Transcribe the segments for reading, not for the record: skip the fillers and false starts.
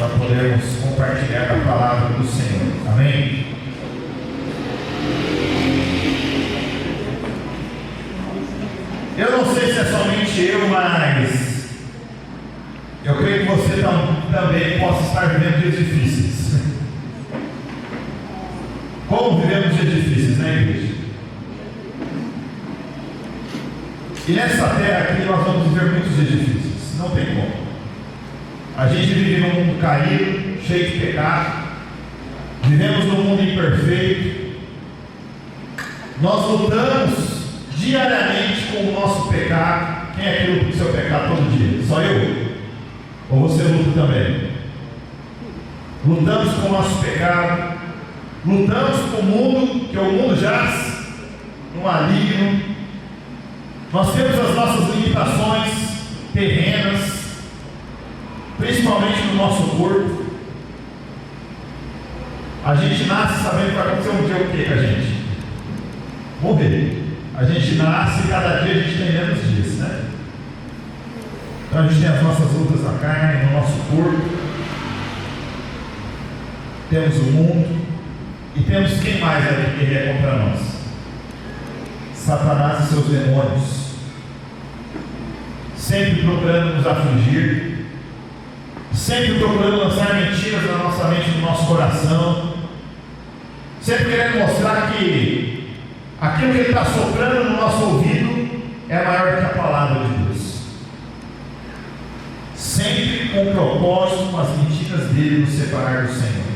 para podermos compartilhar a palavra do Senhor. Amém? Eu não sei se é somente eu, mas eu creio que você também possa estar vivendo dias difíceis. Como vivemos dias difíceis, né, igreja? E nessa terra aqui nós vamos viver muitos dias difíceis, não tem como. A gente vive num mundo caído, cheio de pecado, vivemos num mundo imperfeito, nós lutamos diariamente com o nosso pecado. Quem é que luta com o seu pecado todo dia? Só eu? Ou você luta também? Lutamos com o nosso pecado, lutamos com o mundo, que o mundo jaz no maligno. Nós temos as nossas limitações terrenas, principalmente no nosso corpo. A gente nasce sabendo que vai acontecer um dia o que com a gente? Morrer. A gente nasce e cada dia a gente tem menos dias, né? Então a gente tem as nossas lutas na carne, no nosso corpo. Temos o mundo. E temos quem mais é que guerreia contra nós? Satanás e seus demônios. Sempre procurando nos afligir, sempre procurando lançar mentiras na nossa mente, no nosso coração, sempre querendo mostrar que aquilo que ele está soprando no nosso ouvido é maior que a palavra de Deus, sempre com o propósito, com as mentiras dele, nos separar do Senhor.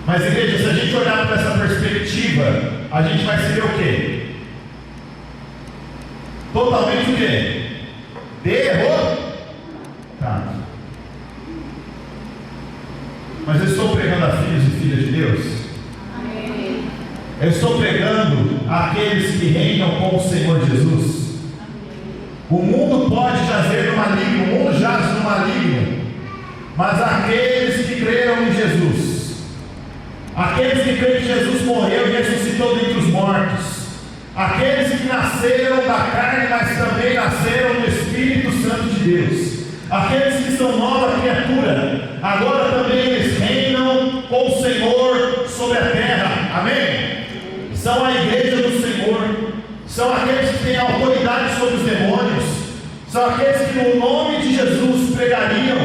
Mas, igreja, se a gente olhar para essa perspectiva, a gente vai se ver o quê? Totalmente o quê? Derrotado. Mas eu estou pregando a filhos e filhas de Deus? Amém. Eu estou pregando aqueles que reinam com o Senhor Jesus. Amém. O mundo pode jazer no maligno, o mundo jaz no maligno, mas aqueles que creram em Jesus, aqueles que creem que Jesus morreu e ressuscitou dentre os mortos, aqueles que nasceram da carne, mas também nasceram do Espírito Santo de Deus, aqueles que são nova criatura, agora também eles reinam com o Senhor sobre a terra. Amém? São a igreja do Senhor, são aqueles que têm autoridade sobre os demônios, são aqueles que no nome de Jesus pregariam,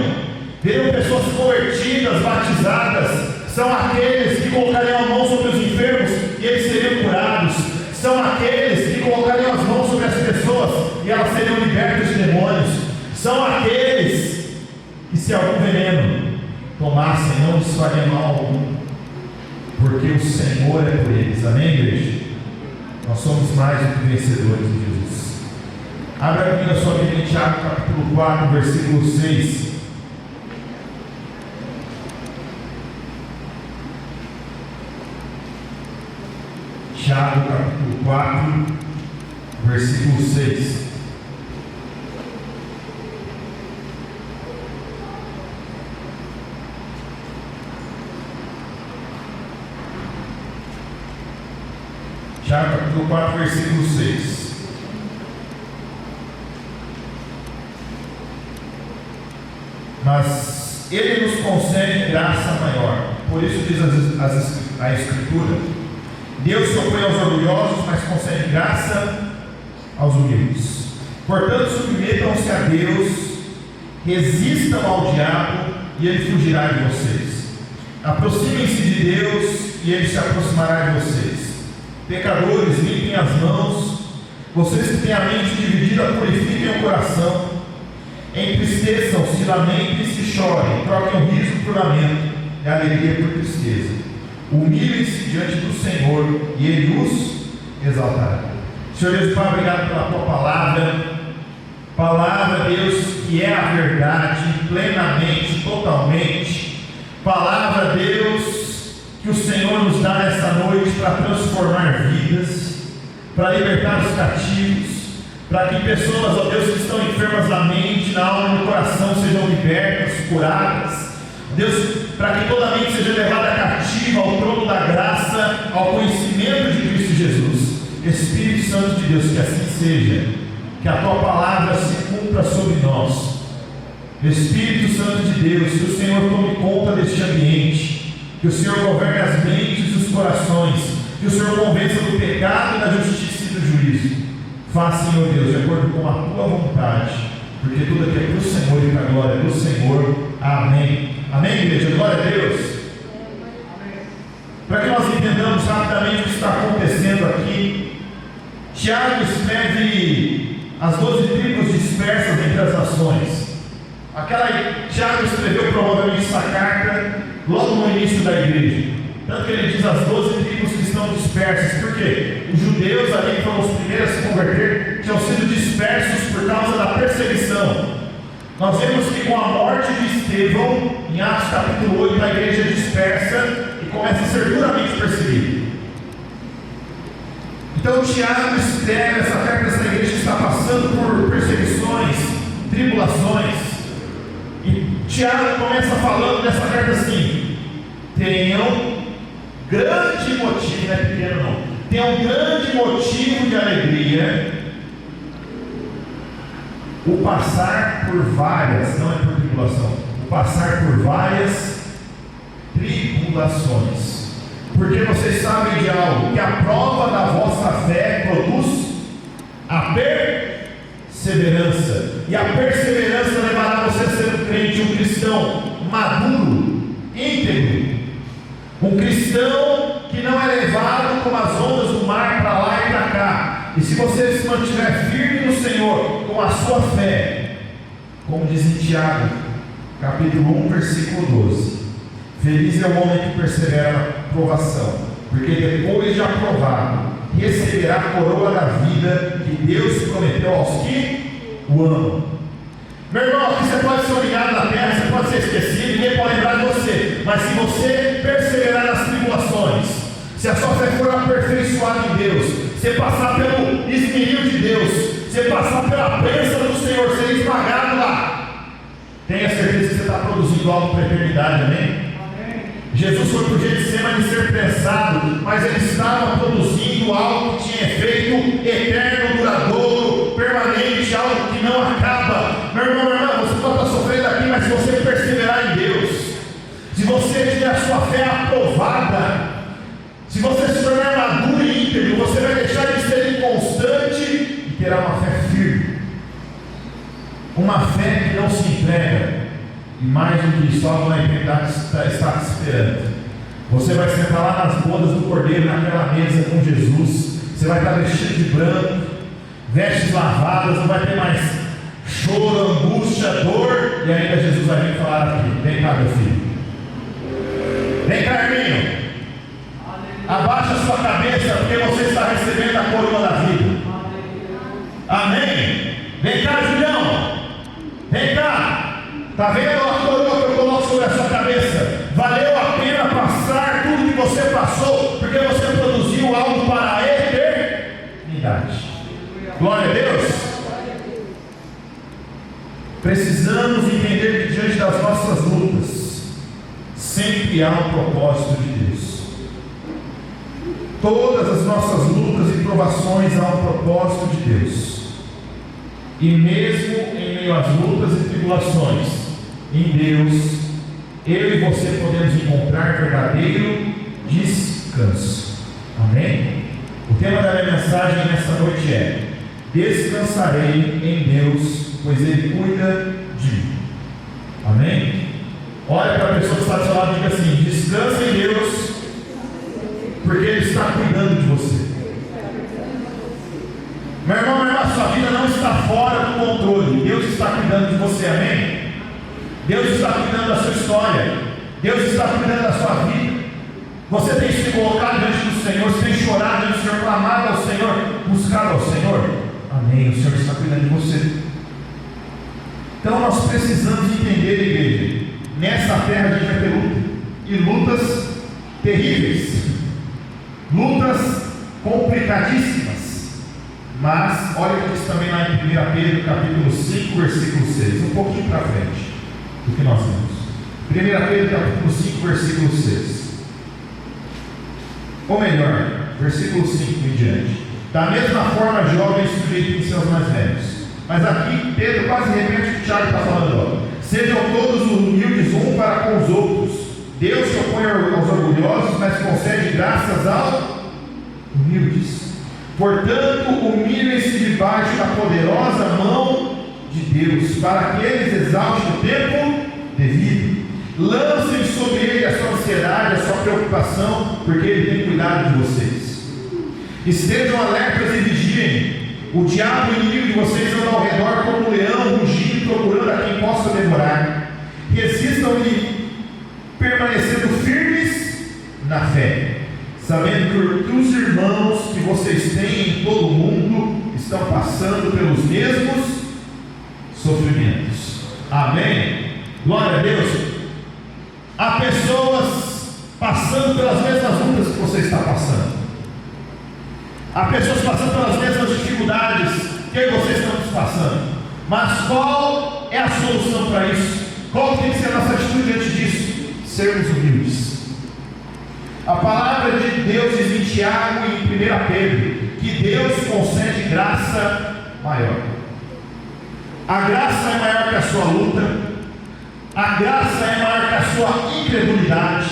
veriam pessoas convertidas, batizadas, são aqueles que colocariam a mão sobre os enfermos e eles seriam curados, são aqueles que colocariam as mãos sobre as pessoas e elas seriam libertas de demônios, são aqueles que, se algum veneno tomassem, não lhes faria mal algum, porque o Senhor é por eles. Amém, igreja? Nós somos mais do que vencedores de Jesus. Abra comigo a sua Bíblia em Tiago capítulo 4, versículo 6. Tiago capítulo 4, versículo 6. Tiago capítulo 4, versículo 6. Mas ele nos concede graça maior. Por isso diz a Escritura: Deus se opõe aos orgulhosos, mas concede graça aos humildes. Portanto, submetam-se a Deus, resistam ao diabo, e ele fugirá de vocês. Aproximem-se de Deus, e ele se aproximará de vocês. Pecadores, limpem as mãos. Vocês que têm a mente dividida, purifiquem o coração. Entristeçam-se, lamentem-se e chorem. Troquem o riso por lamento e a alegria por tristeza. Humilhem-se diante do Senhor e Ele os exaltará. Senhor Deus, Pai, obrigado pela Tua palavra, Deus, que é a verdade, plenamente, totalmente. Palavra, Deus, que o Senhor nos dá nessa noite para transformar vidas, para libertar os cativos, para que pessoas, ó Deus, que estão enfermas na mente, na alma e no coração sejam libertas, curadas. Deus, para que toda mente seja levada cativa ao trono da graça, ao conhecimento de Cristo Jesus. Espírito Santo de Deus, que assim seja, que a Tua palavra se cumpra sobre nós, Espírito Santo de Deus, que o Senhor tome conta deste ambiente, que o Senhor governe as mentes e os corações, que o Senhor convença do pecado, da justiça e do juízo. Faça, Senhor Deus, de acordo com a tua vontade, porque tudo aqui é para o Senhor e para a glória do Senhor. Amém. Amém, igreja? Glória a Deus. Para que nós entendamos rapidamente o que está acontecendo aqui, Tiago escreve as 12 tribos dispersas entre as nações. Tiago escreveu provavelmente essa carta logo no início da igreja. Tanto que ele diz as 12 tribos que estão dispersas. Por quê? Os judeus ali, que foram os primeiros a se converter, tinham sido dispersos por causa da perseguição. Nós vemos que com a morte de Estevão, em Atos capítulo 8, a igreja é dispersa e começa a ser duramente perseguida. Então Tiago escreve essa carta dessa igreja que está passando por perseguições, tribulações. E Tiago começa falando dessa carta assim: tenham grande motivo, não é pequeno não, tenham grande motivo de alegria o passar por várias, não é por tribulação, o passar por várias tribulações, porque vocês sabem de algo, que a prova da vossa fé produz a perseverança, e a perseverança levará você a ser um crente, um cristão maduro, íntegro, um cristão que não é levado como as ondas do mar para lá e para cá. E se você se mantiver firme no Senhor com a sua fé, como diz em Tiago, capítulo 1, versículo 12: feliz é o homem que persevera na provação, porque depois de aprovado, receberá a coroa da vida que Deus prometeu aos que o amam. Meu irmão, aqui você pode ser humilhado na terra, você pode ser esquecido, ninguém pode lembrar de você, mas se você perseverar nas tribulações, se a sua fé for aperfeiçoada em Deus, você passar pelo esmeril de Deus, você passar pela bênção do Senhor, ser esmagado lá, tenha certeza que você está produzindo algo para a eternidade, amém? Jesus foi para o Getsemane ser prensado, mas ele estava produzindo algo que tinha efeito eterno, duradouro, permanente, algo que não acaba. Meu irmão, minha irmã, você pode estar sofrendo aqui, mas se você perseverar em Deus, se você tiver a sua fé aprovada, se você se tornar maduro e íntegro, você vai deixar de ser inconstante e terá uma fé firme, uma fé que não se entrega. E mais do que isso, algo na eternidade está te esperando. Você vai sentar lá nas bodas do Cordeiro, naquela mesa com Jesus. Você vai estar vestido de branco, vestes lavadas, não vai ter mais choro, angústia, dor. E ainda Jesus vai vir falar aqui: vem cá, meu filho, vem cá, Herminho, abaixa a sua cabeça, porque você está recebendo a coroa da vida. Amém? Vem cá, Julião, vem cá. Está vendo a coroa que eu coloco sobre a sua cabeça? Valeu a pena passar tudo que você passou, porque você produziu algo para a eternidade. Glória a Deus. Precisamos entender que diante das nossas lutas sempre há um propósito de Deus. Todas as nossas lutas e provações há um propósito de Deus. E mesmo em meio às lutas e tribulações, em Deus, eu e você podemos encontrar verdadeiro descanso. Amém? O tema da minha mensagem nesta noite é: descansarei em Deus, pois Ele cuida de mim. Amém? Olha para a pessoa que está do seu lado e diga assim: descansa em Deus, porque Ele está cuidando de você. Meu irmão, minha irmã, sua vida não está fora do controle. Deus está cuidando de você, amém? Deus está cuidando da sua história. Deus está cuidando da sua vida. Você tem se colocado diante do Senhor, você tem chorado diante do Senhor, clamado ao Senhor, buscado ao Senhor. Amém, o Senhor está cuidando de você. Então nós precisamos entender, igreja, nessa terra a gente vai ter luta, e lutas terríveis, lutas complicadíssimas. Mas olha o que diz também lá em 1 Pedro capítulo 5, versículo 6, um pouquinho para frente do que nós temos. 1 Pedro capítulo 5, versículo 6, ou melhor, versículo 5 em diante. Da mesma forma, jovens, sujeitem seus mais velhos. Mas aqui Pedro quase repete o que o Tiago está falando. Ó. para com os outros. Deus se opõe aos orgulhosos, mas concede graças aos humildes. Portanto, humilhem-se debaixo da poderosa mão de Deus, para que eles exaltem o tempo devido. Lancem sobre ele a sua ansiedade, a sua preocupação, porque ele tem cuidado de vocês. Estejam alertas e vigiem. O diabo, inimigo de vocês, anda ao redor como um leão, rugindo, procurando a quem possa devorar. Resistam-lhe, permanecendo firmes na fé, sabendo que os irmãos que vocês têm em todo o mundo estão passando pelos mesmos sofrimentos. Amém? Glória a Deus. Há pessoas passando pelas mesmas lutas que você está passando. Há pessoas passando pelas mesmas dificuldades que vocês estão passando. Mas qual é a solução para isso? Qual tem que ser a nossa atitude diante disso? Sermos humildes. A palavra de Deus diz em Tiago e em 1 Pedro que Deus concede graça maior. A graça é maior que a sua luta. A graça é maior que a sua incredulidade.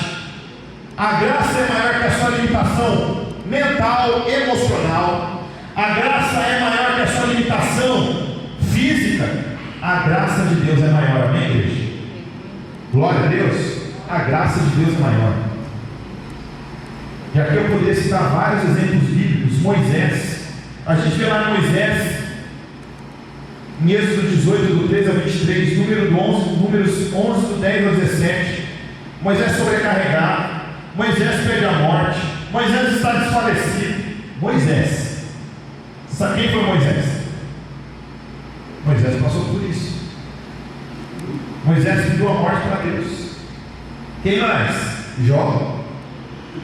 A graça é maior que a sua limitação mental, emocional. A graça é maior que a sua limitação física. A graça de Deus é maior, amém, igreja? Glória a Deus. A graça de Deus é maior. E aqui eu poderia citar vários exemplos bíblicos. Moisés, a gente vê lá em Moisés, em Êxodo 18, do 13 a 23, números 11, do 10 ao 17, Moisés sobrecarregado, Moisés perde a morte, Moisés está desfalecido. Moisés, sabe quem foi Moisés? Moisés passou por isso. Moisés pediu a morte para Deus. Quem mais? Jó.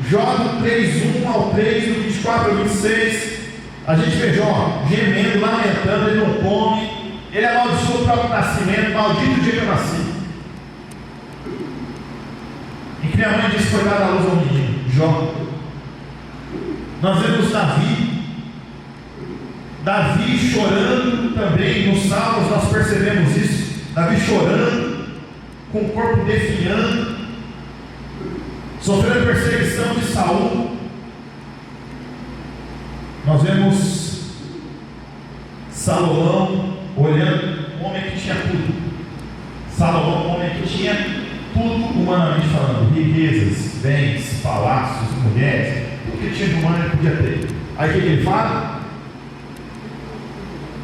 Jó do 3:1 ao 3, do 24 ao 26, a gente vê Jó gemendo, lamentando, ele não come. Ele amaldiçoou o próprio nascimento, maldito o dia que eu nasci. E que minha mãe disse que foi dar a luz ao menino, Jó. Nós vemos Davi chorando também, nos Salmos nós percebemos isso. Davi chorando, com o corpo definhando, sofrendo perseguição de Saul. Nós vemos Salomão olhando, um homem que tinha tudo. Salomão, um homem que tinha tudo humanamente falando, riquezas, bens, palácios, mulheres, tudo que tinha de humano ele podia ter. Aí o que ele fala?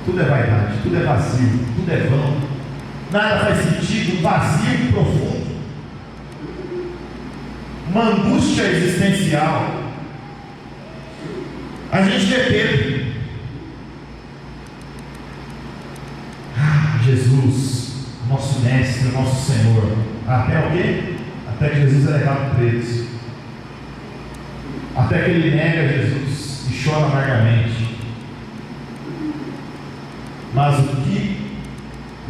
Tudo é vaidade, tudo é vazio, tudo é vão, nada faz sentido, um vazio profundo, uma angústia existencial. A gente vê Pedro, Jesus, nosso mestre, nosso Senhor, até o quê? Até que Jesus é levado preso, até que ele nega Jesus e chora amargamente. Mas o que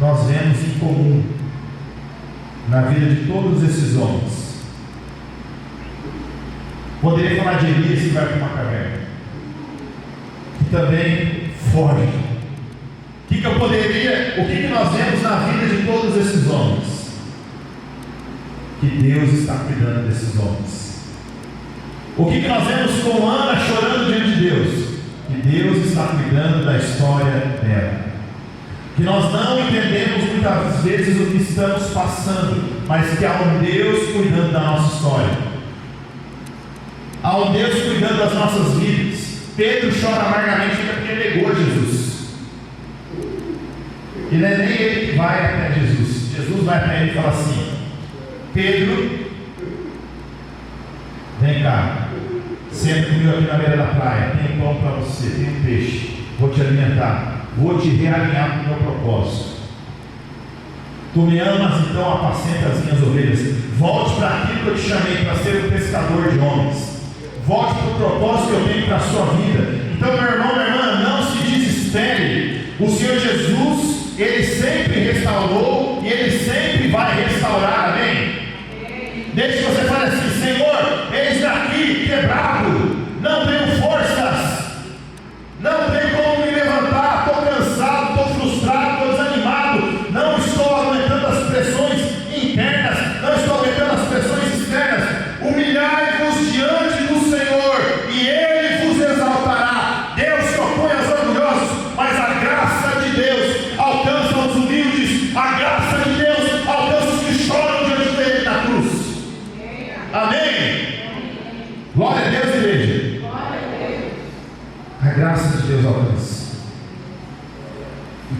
nós vemos em comum na vida de todos esses homens? Poderia falar de Elias que vai para uma caverna, que também foge. O que nós vemos na vida de todos esses homens? Que Deus está cuidando desses homens. O que nós vemos com Ana chorando diante de Deus? Que Deus está cuidando da história dela. Que nós não entendemos muitas vezes o que estamos passando, mas que há um Deus cuidando da nossa história, há um Deus cuidando das nossas vidas. Pedro chora amargamente porque negou Jesus. E não é nem ele que vai até Jesus. Jesus vai até ele e fala assim: Pedro, vem cá, senta comigo aqui na beira da praia, tem pão para você, tem um peixe, vou te alimentar, vou te realinhar com o meu propósito. Tu me amas, então apacenta as minhas ovelhas. Volte para aquilo que eu te chamei, para ser um pescador de homens. Volte para o propósito que eu tenho para a sua vida. Então, meu irmão, minha irmã, não se desespere. O Senhor Jesus, Ele sempre restaurou e Ele sempre vai restaurar, amém? Desde que você fale assim: Senhor, eis aqui quebrado, não tenho forças, não tenho como me levantar, estou cansado, estou frustrado, estou desanimado, não estou aguentando as pressões internas, não estou aguentando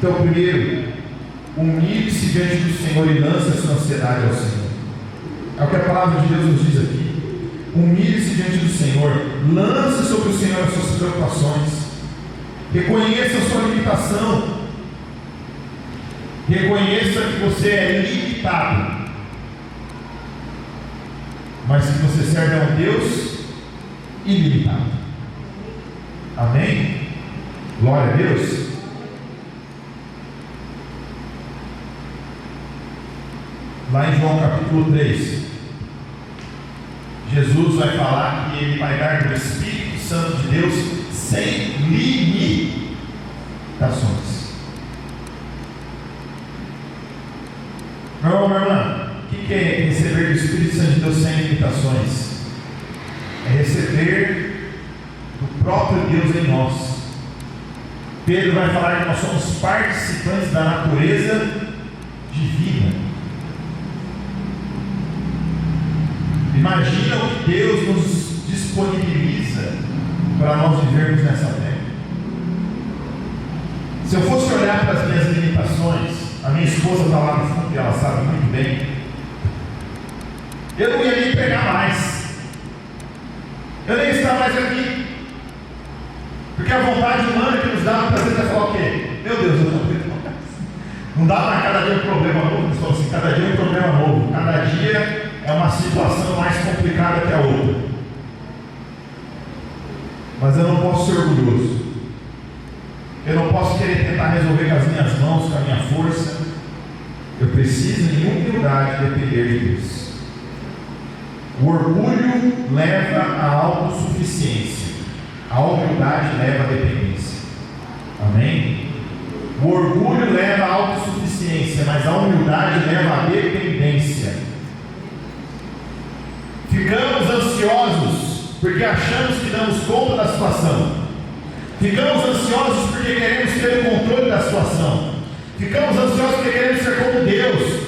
Então, primeiro, humilhe-se diante do Senhor e lance a sua ansiedade ao Senhor. É o que a palavra de Deus nos diz aqui. Humilhe-se diante do Senhor, lance sobre o Senhor as suas preocupações, reconheça a sua limitação, reconheça que você é limitado, mas que você serve a um Deus ilimitado. Amém? Glória a Deus. Lá em João capítulo 3, Jesus vai falar que Ele vai dar do Espírito Santo de Deus sem limitações. Meu irmão, minha irmã, o que é receber do Espírito Santo de Deus sem limitações? É receber do próprio Deus em nós. Pedro vai falar que nós somos participantes da natureza divina. Imagina o que Deus nos disponibiliza para nós vivermos nessa terra. Se eu fosse olhar para as minhas limitações, a minha esposa está lá no fundo e ela sabe muito bem, eu não ia nem pegar mais, eu nem ia estar mais aqui, porque a vontade humana que nos dá muitas vezes é falar o quê? Meu Deus, eu não aguento mais. Não dá para cada dia um problema novo, eles falam assim, cada dia um problema novo, cada dia é uma situação mais complicada que a outra. Mas eu não posso ser orgulhoso. Eu não posso querer tentar resolver com as minhas mãos, com a minha força. Eu preciso, em humildade, depender de Deus. O orgulho leva à autossuficiência. A humildade leva à dependência. Amém? O orgulho leva à autossuficiência, mas a humildade leva à dependência. Ficamos ansiosos porque achamos que damos conta da situação. Ficamos ansiosos porque queremos ter o controle da situação. Ficamos ansiosos porque queremos ser como Deus,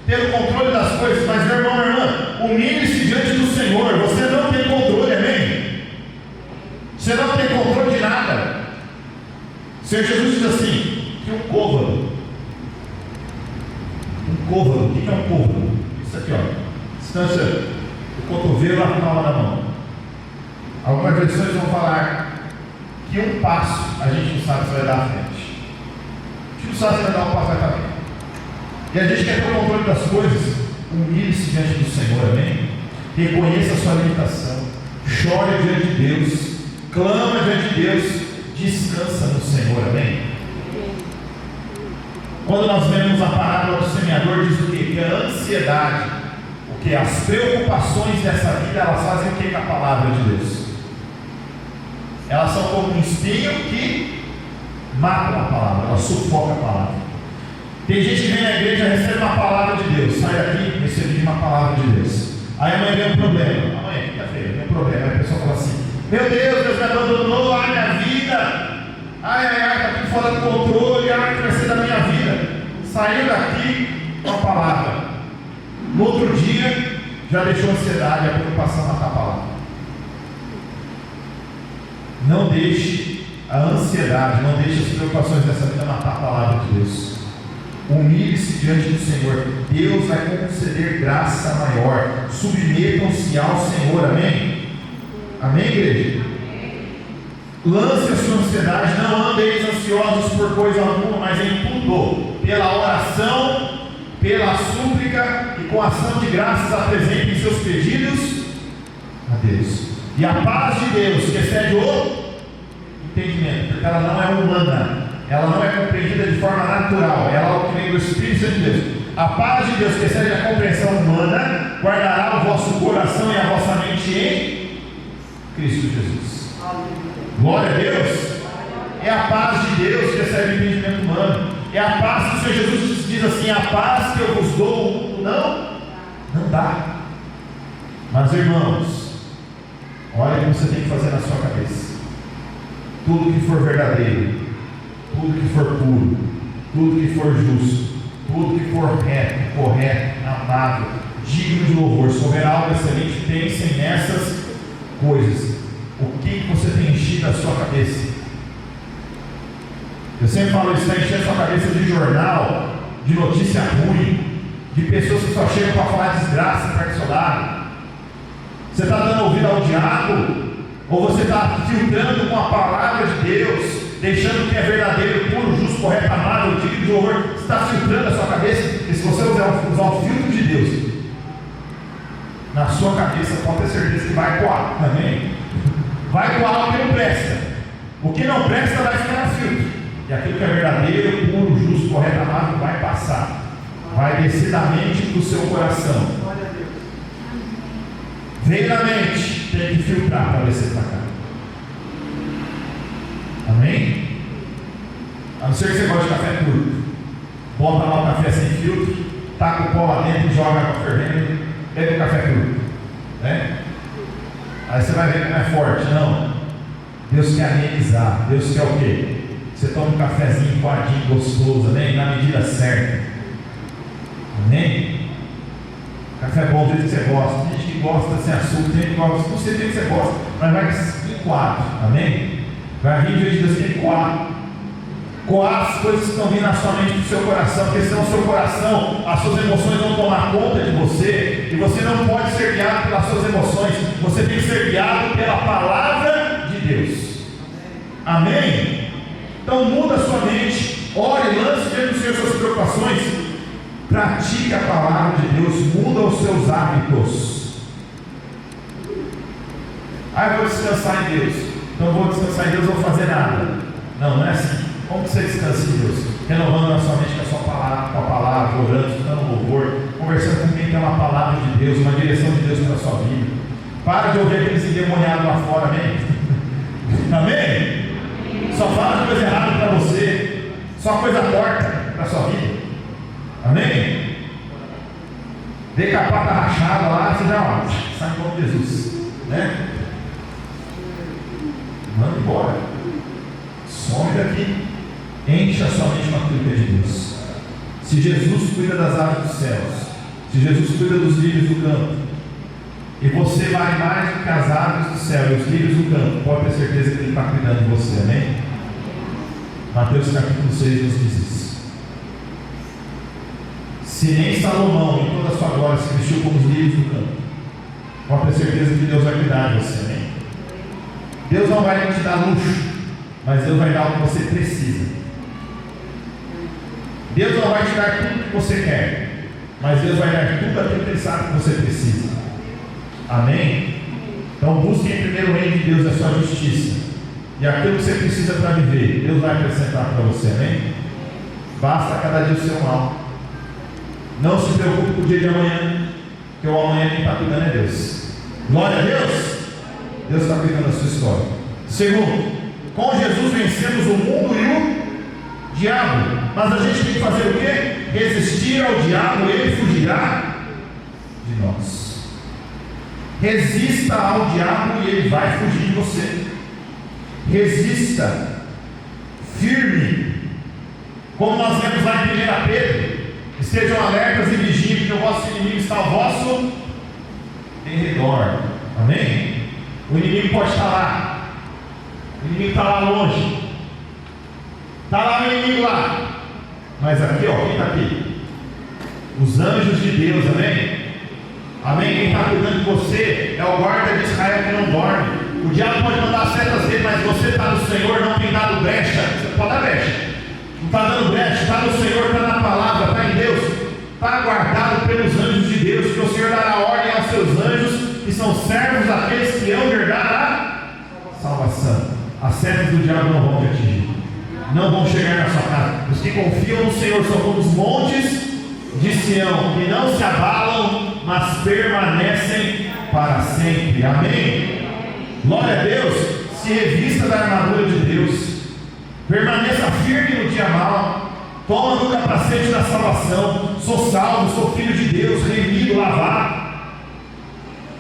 ter o controle das coisas. Mas meu irmão, minha irmã, humilhe-se diante do Senhor. Você não tem controle, amém? Você não tem controle de nada. O Senhor Jesus diz assim, que um côvado. O que é um côvado? Isso aqui, ó, distância do cotovelo à palma da mão. Algumas versões vão falar que um passo a gente não sabe se vai dar à frente. A gente não sabe se vai dar um passo vai estar bem. E a gente quer ter o controle das coisas. Humilhe-se diante do Senhor, amém? Reconheça a sua limitação. Chore diante de Deus. Clama diante de Deus. Descansa no Senhor, amém? Quando nós vemos a parábola do semeador, diz o quê? Que a ansiedade, o que? As preocupações dessa vida, elas fazem o que com a palavra de Deus? Elas são como um espinho que mata a palavra, ela sufoca a palavra. Tem gente que vem na igreja e recebe uma palavra de Deus, sai daqui, recebi uma palavra de Deus. Aí amanhã vem um problema, amanhã, quinta-feira, vem um problema, aí a pessoa fala assim, meu Deus, Deus me abandonou, ai minha vida, ai, está tudo fora do controle, ai, o que vai ser da minha vida? Saiu daqui com a palavra, no outro dia, já deixou a ansiedade, a preocupação matar a palavra. Não deixe a ansiedade, não deixe as preocupações dessa vida matar a palavra de Deus. Humilhe-se diante do Senhor. Deus vai conceder graça maior. Submetam-se ao Senhor, amém? Amém, igreja? Lance a sua ansiedade, não andeis ansiosos por coisa alguma, mas em tudo, pela oração, pela súplica e com ação de graças apresentem seus pedidos a Deus. E a paz de Deus, que excede o entendimento, porque ela não é humana, ela não é compreendida de forma natural, ela é o que vem do Espírito Santo de Deus. A paz de Deus, que excede a compreensão humana, guardará o vosso coração e a vossa mente em Cristo Jesus. Glória a Deus. É a paz de Deus que excede o entendimento humano. É a paz que o Senhor Jesus diz assim, a paz que eu vos dou, o mundo não dá. Mas irmãos, olha o que você tem que fazer na sua cabeça. Tudo que for verdadeiro, tudo que for puro, tudo que for justo, tudo que for reto, correto, amável, digno de louvor, se houver algo excelente, pensem nessas coisas. O que você tem enchido a sua cabeça? Eu sempre falo isso, está enchendo sua cabeça de jornal, de notícia ruim, de pessoas que só chegam para falar desgraça perto do seu lado. Você está dando ouvido ao diabo? Ou você está filtrando com a palavra de Deus, deixando o que é verdadeiro, puro, justo, correto, amável, digno de louvor? Você está filtrando a sua cabeça? E se você usar o filtro de Deus na sua cabeça, pode ter certeza que vai coar, amém? Vai coar o que não presta. O que não presta vai ficar no filtro. E aquilo que é verdadeiro, puro, justo, correto, amável, vai passar. Vai descer da mente para o seu coração. Vem na mente, tem que filtrar para descer para cá. Amém? A não ser que você goste de café puro. Bota lá o café sem filtro, taca o pó lá dentro, joga água fervendo, bebe o café puro. Né? Aí você vai ver como é forte. Não. Deus quer amenizar. Deus quer o quê? Você toma um cafezinho coadinho, gostoso, amém? Na medida certa. Amém? Café bom do jeito que você gosta. Tem gente que gosta sem açúcar, tem gente que gosta, não sei do jeito que você gosta, mas vai em quatro, amém? Vai vir de Deus em quatro. Coar as coisas que estão vindo na sua mente, do seu coração, porque senão o seu coração, as suas emoções vão tomar conta de você, e você não pode ser guiado pelas suas emoções, você tem que ser guiado pela palavra de Deus. Amém? Então muda a sua mente, ore, lance diante do Senhor suas preocupações, pratique a palavra de Deus, muda os seus hábitos. Eu vou descansar em Deus, não vou descansar em Deus, não vou fazer nada. Não é assim. Como que você descansa em Deus? Renovando a sua mente com a sua palavra, com a palavra, orando, escutando louvor, conversando com quem tem uma palavra de Deus, uma direção de Deus para a sua vida. Para de ouvir aqueles endemoniados lá fora, amém? Amém? Só fala de coisa errada para você, só coisa torta para a sua vida. Amém? Vê que a pata rachada lá, você já sai em nome de Jesus, né? Manda embora, some daqui, enche a sua mente com aquilo que é de Deus. Se Jesus cuida das aves dos céus, se Jesus cuida dos lírios do campo, e você vale mais do que as aves do céu e os lírios do campo, pode ter certeza que Ele está cuidando de você, amém? Mateus capítulo 6 nos diz isso. Se nem Salomão em toda a sua glória se vestiu como os lírios do campo, pode ter certeza que Deus vai cuidar de você, amém? Deus não vai te dar luxo, mas Deus vai dar o que você precisa. Deus não vai te dar tudo que você quer, mas Deus vai dar tudo aquilo que Ele sabe que você precisa. Amém? Então busque em primeiro o reino de Deus e a sua justiça, e aquilo que você precisa para viver, Deus vai acrescentar para você, amém? Basta cada dia o seu mal. Não se preocupe com o dia de amanhã, porque o amanhã quem está cuidando é Deus. Glória a Deus! Deus está cuidando da sua história. Segundo, com Jesus vencemos o mundo e o diabo. Mas a gente tem que fazer o quê? Resistir ao diabo, ele fugirá de nós. Resista ao diabo e ele vai fugir de você. Resista, firme, como nós vemos lá em 1 Pedro: estejam alertas e vigiem, porque o vosso inimigo está ao vosso em redor. Amém? O inimigo pode estar lá, o inimigo está lá longe, está lá o inimigo lá, mas aqui, ó, quem está aqui? Os anjos de Deus, amém? Amém? Quem está cuidando de você é o guarda de Israel que não dorme. O diabo pode mandar setas dele, mas você está no Senhor, não tem dado brecha. Você pode dar brecha, não está dando brecha, está no Senhor, está na palavra, está em Deus, está guardado pelos anjos de Deus, que o Senhor dará ordem aos seus anjos, que são servos daqueles que hão de herdar a salvação. As setas do diabo não vão te atingir, não vão chegar na sua casa. Os que confiam no Senhor são como os montes de Sião, que não se abalam, mas permanecem para sempre. Amém? Glória a Deus. Se revista da armadura de Deus, permaneça firme no dia mal, toma no capacete da salvação. Sou salvo, sou filho de Deus, remido, lavado.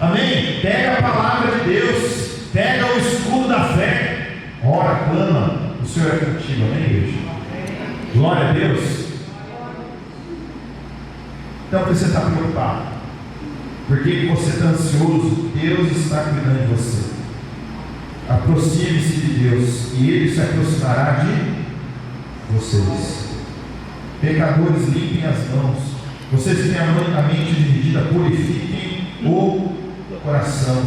Amém? Pega a palavra de Deus, pega o escudo da fé, ora, clama, o Senhor é contigo, amém, igreja? Glória a Deus. Então você está preocupado, porque você está ansioso, Deus está cuidando de você. Aproxime-se de Deus, e Ele se aproximará de vocês. Pecadores, limpem as mãos. Vocês que têm a mente dividida, purifiquem o coração.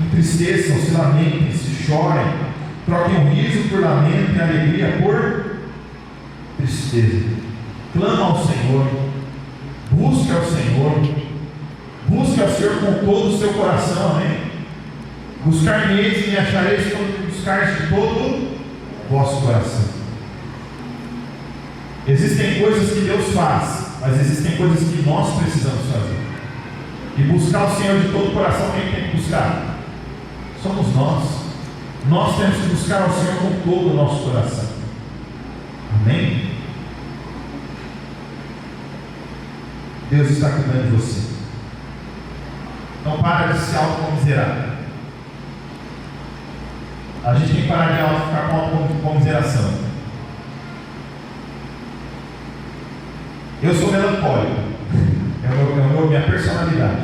Entristeçam-se, lamentem-se, chorem. Troquem o riso por lamento e a alegria por tristeza. Clama ao Senhor. Busque ao Senhor. Busque ao Senhor com todo o seu coração, amém? Buscar-me-eis e me achareis quando buscares de todo o vosso coração. Existem coisas que Deus faz, mas existem coisas que nós precisamos fazer. E buscar o Senhor de todo o coração, quem tem que buscar? Somos nós. Nós temos que buscar o Senhor com todo o nosso coração. Amém? Deus está cuidando de você. Não para de se autocomiserar. A gente tem que parar de ficar com autocomiseração. Eu sou melancólico. É minha personalidade.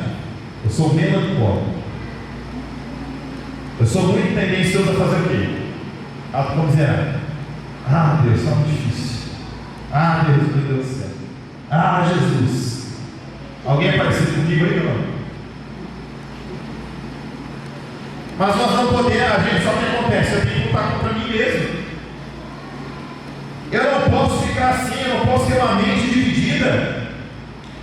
Eu sou melancólico. Eu sou muito tendencioso a fazer o quê? Autocomiserar. Ah, Deus, está muito difícil. Ah, Deus, meu Deus do céu. Ah, Jesus. Alguém é parecido comigo aí ou não? Mas nós não podemos, a gente, só o que acontece? Eu tenho que lutar contra mim mesmo. Eu não posso ficar assim, eu não posso ter uma mente dividida.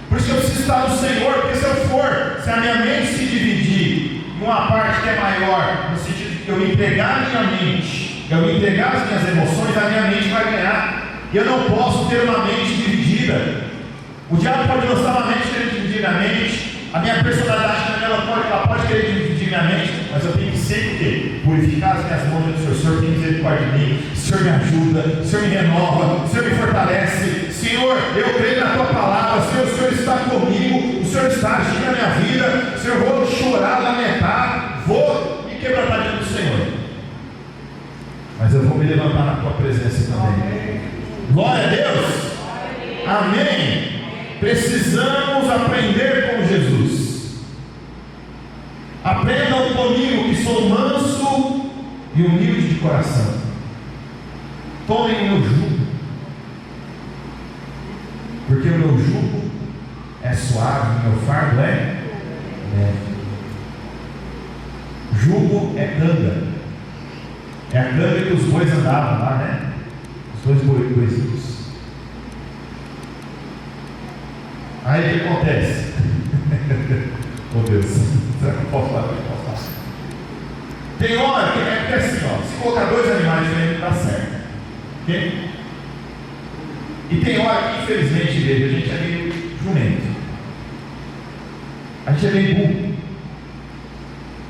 Por isso que eu preciso estar no Senhor, porque se a minha mente se dividir em uma parte que é maior, no sentido de eu me entregar a minha mente, eu me entregar as minhas emoções, a minha mente vai ganhar. E eu não posso ter uma mente dividida. O diabo pode lançar uma mente querendo dividir a mente. A minha personalidade ela pode querer dividir minha mente, mas eu tenho que sempre o quê? Purificar as minhas mãos diante do Senhor. Senhor, tem misericórdia de mim. O Senhor me ajuda, o Senhor me renova, o Senhor me fortalece. Senhor, eu creio na tua palavra. Senhor, o Senhor está comigo, o Senhor está agindo na minha vida. Senhor, vou chorar, lamentar, vou me quebrantar diante do Senhor. Mas eu vou me levantar na tua presença também. Glória a Deus. Amém. Precisamos aprender com Jesus. Aprendam comigo que sou manso e humilde de coração. Tomem o meu jugo, porque o meu jugo é suave, o meu fardo é leve. Jugo é canga. É a canga que os bois andavam lá, né? Os dois boizinhos. Aí o que acontece? Oh Deus, será que eu posso falar? Tem hora que é assim, ó, se colocar dois animais diferentes dá certo. Ok? E tem hora que, infelizmente, igreja, a gente é meio jumento. A gente é meio burro.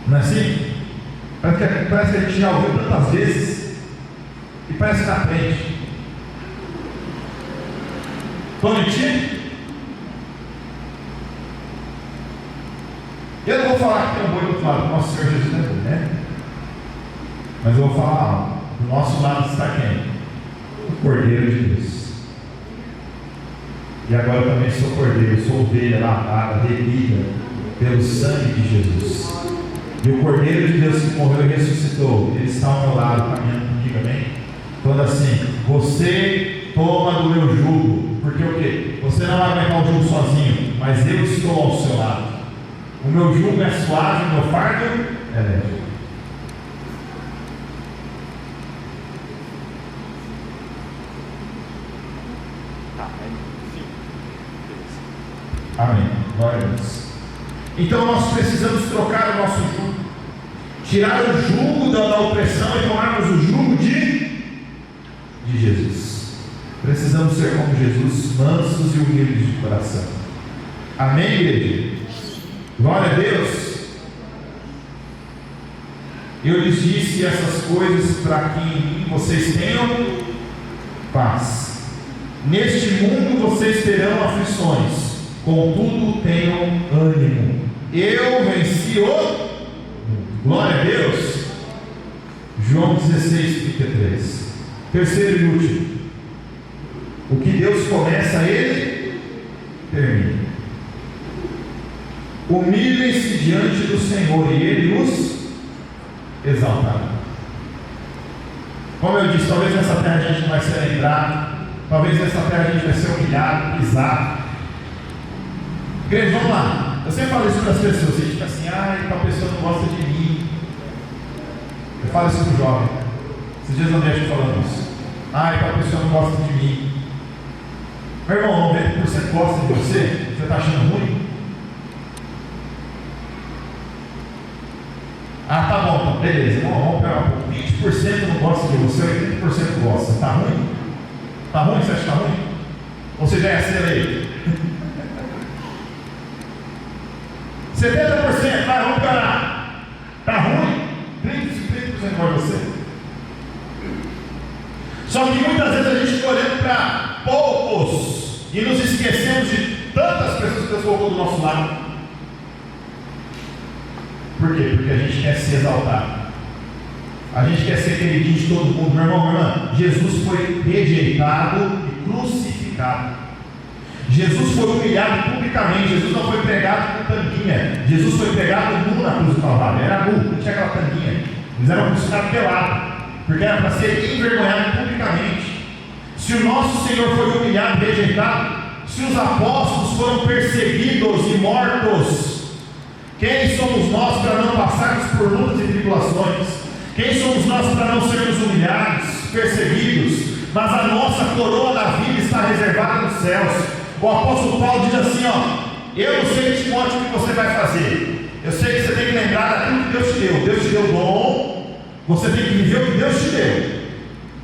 Não é assim? Parece que a gente já ouviu tantas vezes e parece que está na frente. Estou mentindo? Eu não vou falar que tem um boi do outro lado, nosso Senhor Jesus não é boi, né? Mas eu vou falar, do nosso lado está quem? O Cordeiro de Deus. E agora eu também sou Cordeiro, sou ovelha lavada, remida pelo sangue de Jesus. E o Cordeiro de Deus que morreu e ressuscitou, ele está ao meu lado, caminhando comigo, amém? Falando assim, você toma do meu jugo, porque o quê? Você não vai aguentar o jugo sozinho, mas eu estou ao seu lado. O meu jugo é suave, o meu fardo é leve. Amém. Glória a Deus. Então nós precisamos trocar o nosso jugo, tirar o jugo da opressão e tomarmos o jugo de Jesus. Precisamos ser como Jesus, mansos e humildes de coração. Amém, igreja? Glória a Deus. Eu lhes disse essas coisas para que em mim vocês tenham paz. Neste mundo vocês terão aflições, contudo tenham ânimo. Eu venci o mundo. Glória a Deus. João 16:33. Terceiro e último. O que Deus começa, Ele termina. Humilhem-se diante do Senhor e Ele os exaltará. Como eu disse, talvez nessa terra a gente não vai ser lembrado, talvez nessa terra a gente vai ser humilhado, pisado. Igreja, vamos lá. Eu sempre falo isso para as pessoas, você fica assim, tal pessoa não gosta de mim. Eu falo isso para o jovem. Esses dias eu deixo falando isso. Tal pessoa não gosta de mim. Meu irmão, 90% gosta de você, você está achando ruim? Tá bom, então, beleza, vamos pegar um pouco. 20% não gosta de você, 80% gosta. Está ruim? Está ruim? Você acha que está ruim? Ou você já é eleito? 70%, vai, vamos parar. Está ruim? 30% gosta de você. Só que muitas vezes a gente fica olhando para poucos e nos esquecemos de tantas pessoas que Deus colocou do nosso lado. Por quê? Porque a gente quer se exaltar. A gente quer ser queridinho de todo mundo. Meu irmão, minha irmã, Jesus foi rejeitado e crucificado. Jesus foi humilhado publicamente. Jesus não foi pregado com tanguinha. Jesus foi pregado nu na cruz do Calvário. Era nu, não tinha aquela tanguinha. Eles eram crucificados pelado, porque era para ser envergonhado publicamente. Se o nosso Senhor foi humilhado e rejeitado, se os apóstolos foram perseguidos e mortos, quem somos nós para não passarmos por lutas e tribulações? Quem somos nós para não sermos humilhados, perseguidos? Mas a nossa coroa da vida está reservada nos céus. O apóstolo Paulo diz assim, eu não sei, Timóteo, o que você vai fazer. Eu sei que você tem que lembrar daquilo que Deus te deu. Deus te deu dom, você tem que viver o que Deus te deu.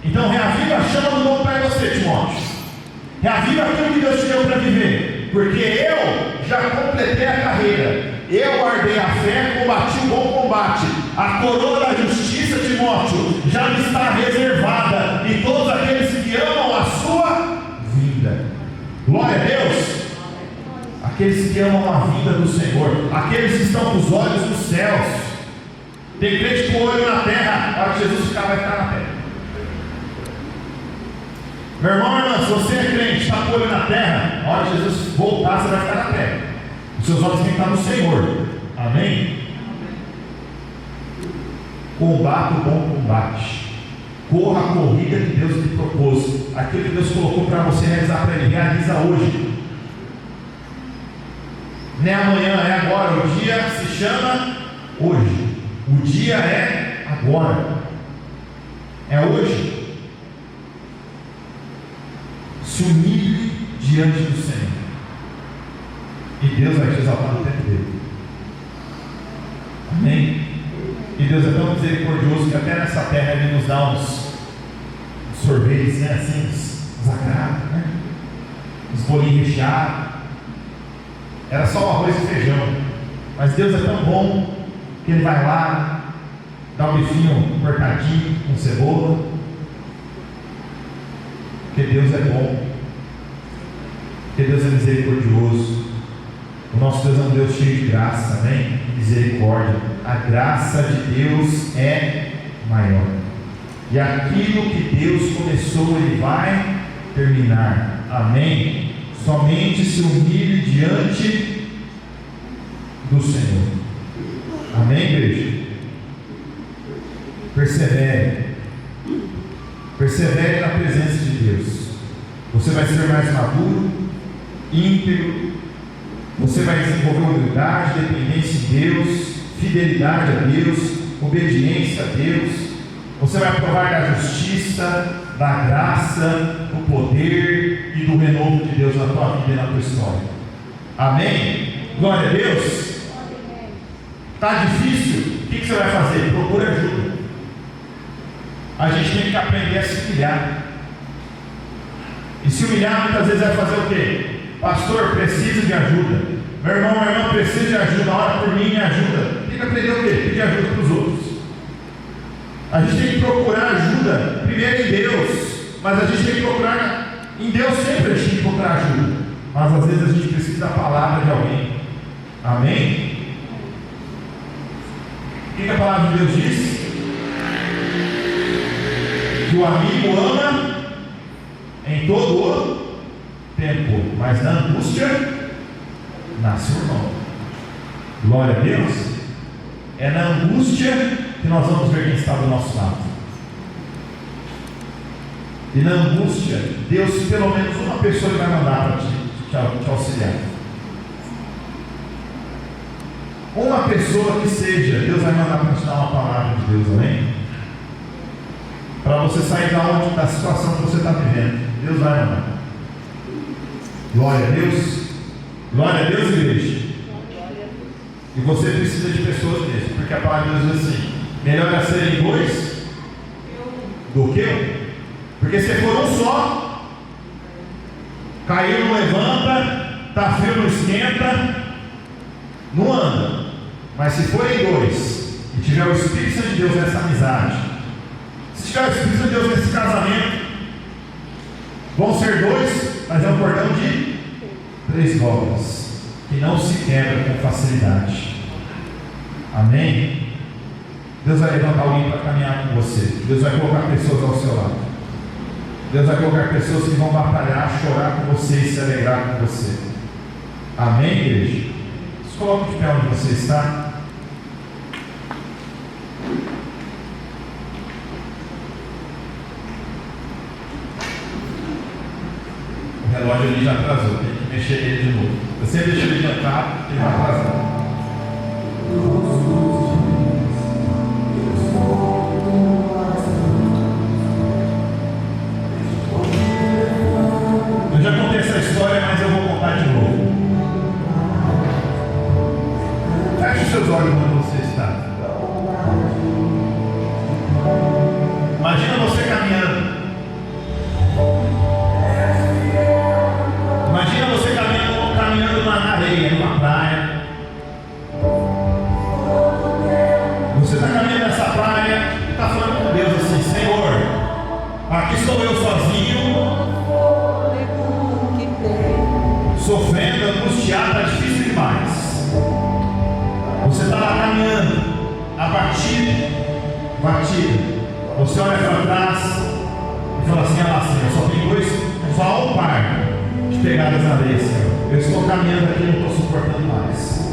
Então reaviva a chama do dom para você, Timóteo. Reaviva aquilo que Deus te deu para viver. Porque eu já completei a carreira. Eu guardei a fé, combati o bom combate. A coroa da justiça, Timóteo, já me está reservada. E todos aqueles que amam a sua vinda. Glória a Deus. Aqueles que amam a vinda do Senhor. Aqueles que estão com os olhos nos céus. Tem crente com o olho na terra. A hora que Jesus ficar, vai ficar na terra. Meu irmão, minha irmã, se você é crente, está com o olho na terra, a hora que Jesus voltar, você vai ficar na terra. Os seus olhos têm que estar no Senhor. Amém? Combate o bom combate. Corra a corrida que Deus lhe propôs. Aquilo que Deus colocou para você realizar para Ele, realiza hoje. Não é amanhã, é agora. O dia se chama hoje. O dia é agora. É hoje. Se humilhe diante do Senhor. E Deus vai te exaltar no tempo dele. Amém? E Deus é tão misericordioso que até nessa terra Ele nos dá uns sorvetes, né? Assim, uns agrados, né? Uns bolinhos recheados. Era só o arroz e feijão. Mas Deus é tão bom que Ele vai lá, dá um bifinho cortadinho com cebola. Porque Deus é bom. Porque Deus é misericordioso. O nosso Deus é um Deus cheio de graça, amém? Misericórdia. A graça de Deus é maior. E aquilo que Deus começou, Ele vai terminar. Amém? Somente se humilhe diante do Senhor. Amém, igreja? Persevere. Persevere na presença de Deus. Você vai ser mais maduro, íntegro. Você vai desenvolver humildade, dependência em Deus, fidelidade a Deus, obediência a Deus. Você vai provar da justiça, da graça, do poder e do renovo de Deus na tua vida e na tua história. Amém? Glória a Deus. Está difícil? O que você vai fazer? Procure ajuda. A gente tem que aprender a se humilhar. E se humilhar muitas vezes vai fazer o quê? Pastor, preciso de ajuda. Meu irmão, minha irmã, preciso de ajuda. Ora por mim, me ajuda. Tem que aprender o quê? Pedir ajuda para os outros. A gente tem que procurar ajuda primeiro em Deus. Mas a gente tem que procurar em Deus sempre. A gente tem que procurar ajuda. Mas às vezes a gente precisa da palavra de alguém. Amém? O que a palavra de Deus diz? Que o amigo ama em todo o tempo, mas na angústia nasce o irmão. Glória a Deus. É na angústia que nós vamos ver quem está do nosso lado. E na angústia, Deus, pelo menos uma pessoa vai mandar para te auxiliar. Uma pessoa que seja, Deus vai mandar para te dar uma palavra de Deus, amém? Para você sair da situação que você está vivendo. Deus vai mandar. Glória a Deus. Glória a Deus, igreja. E você precisa de pessoas mesmo, porque a palavra de Deus diz assim: melhor é serem dois do que um. Porque se for um só, caiu, não levanta, está frio, não esquenta, não anda. Mas se forem dois, e tiver o Espírito Santo de Deus nessa amizade, se tiver o Espírito Santo de Deus nesse casamento, vão ser dois, mas é um cordão de 3 dobras, que não se quebra com facilidade. Amém? Deus vai levantar alguém para caminhar com você. Deus vai colocar pessoas ao seu lado. Deus vai colocar pessoas que vão batalhar, chorar com você e se alegrar com você. Amém, igreja? Se coloque de pé onde você está. O relógio ali já atrasou, tem que mexer ele de novo. Eu sempre deixo ele adiantado, ele vai atrasar. Eu já contei essa história, mas eu vou contar de novo. Feche os seus olhos onde você está. Imagina você caminhando. Imagina você caminhando na areia, numa praia. Você está caminhando nessa praia e está falando com Deus assim: Senhor, aqui estou eu sozinho, sofrendo, angustiado, está difícil demais. Você está lá caminhando, abatido. Você olha para trás e fala assim: ah, Senhor, só tem só um par de pegadas na areia, Senhor. Eu estou caminhando aqui e não estou suportando mais.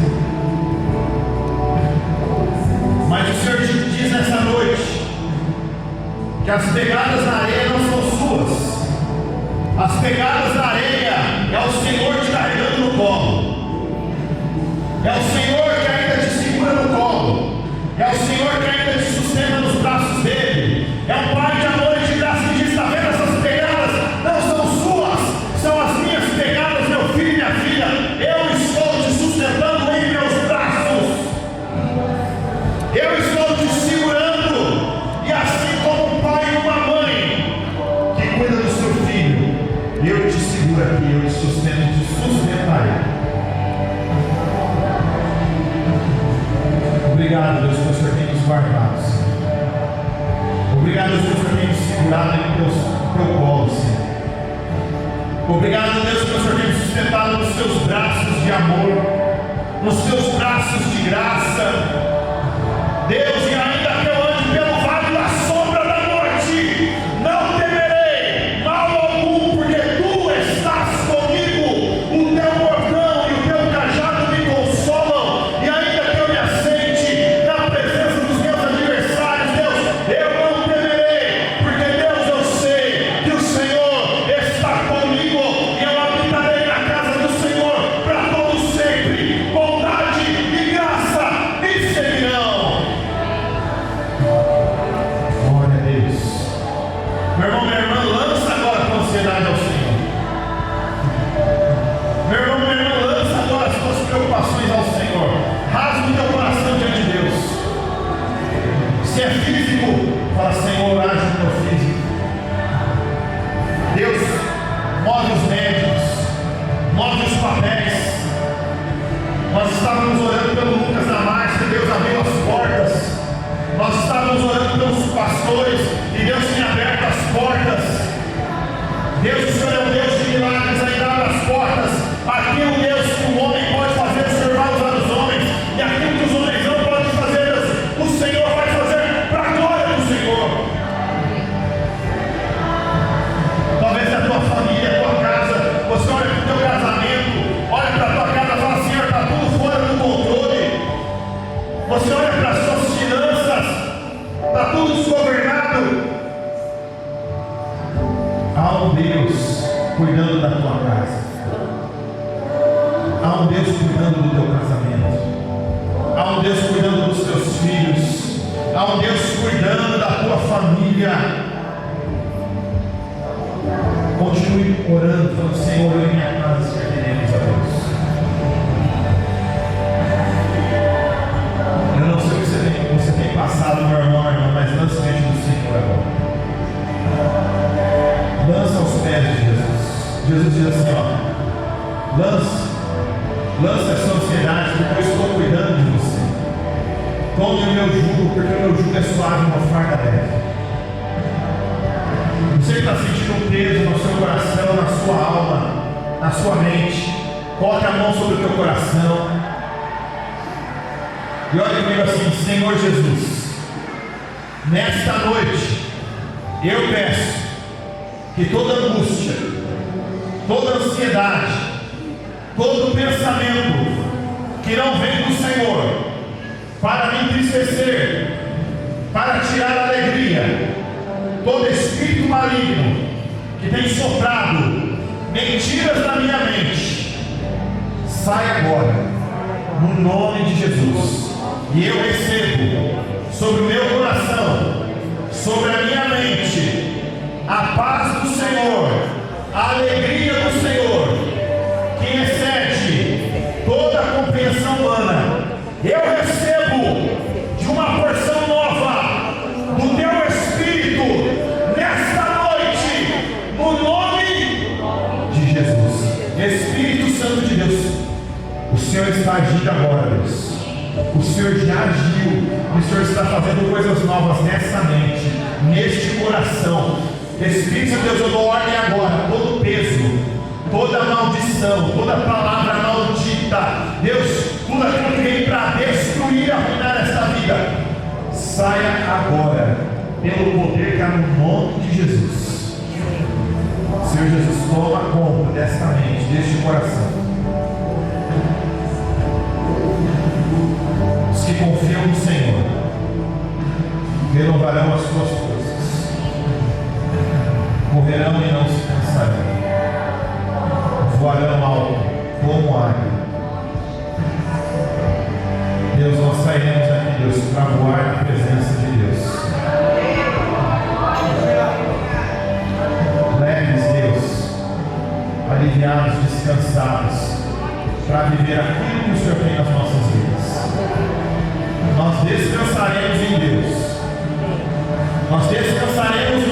Mas o Senhor te diz nessa noite que as pegadas na areia não são suas. As pegadas na areia é o Senhor te carregando no colo. É o Senhor que ainda te segura no colo. É o Senhor que ainda te sustenta nos braços dele. É um Pai de amor e de graça que diz: está vendo, essas pegadas não são suas, são as minhas pegadas, meu filho e minha filha. Eu estou te sustentando em meus braços. Eu estou te segurando. E assim como um pai e uma mãe que cuida do seu filho, eu te seguro aqui, eu te sustento, te sustentarei. Obrigado, Deus, por o Senhor tem nos guardado, Senhor. Obrigado, Deus, por o Senhor tem nos segurado em teu colo, Senhor. Obrigado, Deus, por o Senhor tem nos sustentado nos teus braços de amor, nos teus braços de graça. Deus, e ainda que eu ande pelo vale da sombra da morte, não temerei mal algum, porque tu estás comigo. O teu bordão e o teu cajado me consolam. E ainda que eu me assente na presença dos meus adversários, Deus, eu não temerei, porque Deus, eu sei que o Senhor está comigo, e eu habitarei na casa do Senhor para todo sempre. Bondade e graça me seguirão. Há um Deus cuidando do teu casamento. Há um Deus cuidando dos teus filhos. Há um Deus cuidando da tua família. Continue orando, falando: Senhor, eu e minha casa serviremos a Deus. Eu não sei o que você tem passado, meu irmão, mas lance diante do Senhor agora. Lança aos pés de Jesus. Jesus diz assim: ó, lance essa ansiedade, porque eu estou cuidando de você. Tome o meu jugo, porque o meu jugo é suave, uma farda leve. Você está sentindo um peso no seu coração, na sua alma, na sua mente, coloque a mão sobre o teu coração e olhe comigo assim: Senhor Jesus, nesta noite eu peço que toda angústia, toda ansiedade, todo pensamento que não vem do Senhor para me entristecer, para tirar a alegria, todo espírito maligno que tem soprado mentiras na minha mente, sai agora, no nome de Jesus. E eu recebo sobre o meu coração, sobre a minha mente, a paz do Senhor, a alegria do Senhor, que excede toda a compreensão humana. Eu recebo de uma porção nova do teu Espírito nesta noite, no nome de Jesus. Espírito Santo de Deus, o Senhor está agindo agora, Deus. O Senhor já agiu, e o Senhor está fazendo coisas novas nessa mente, neste coração. Espírito de Deus, eu dou ordem agora, todo peso, toda maldição, toda palavra maldita, Deus, tudo aquilo que vem para destruir, arruinar esta vida, saia agora, pelo poder que há no nome de Jesus. Senhor Jesus, toma conta desta mente, deste coração. Os que confiam no Senhor renovarão as suas forças, correrão e não se cansarão, voarão alto como águia. Deus, nós sairemos aqui, Deus, para voar na presença de Deus. Leves, Deus, aliviados, descansados, para viver aquilo que o Senhor tem nas nossas vidas. Nós descansaremos em Deus. Nós descansaremos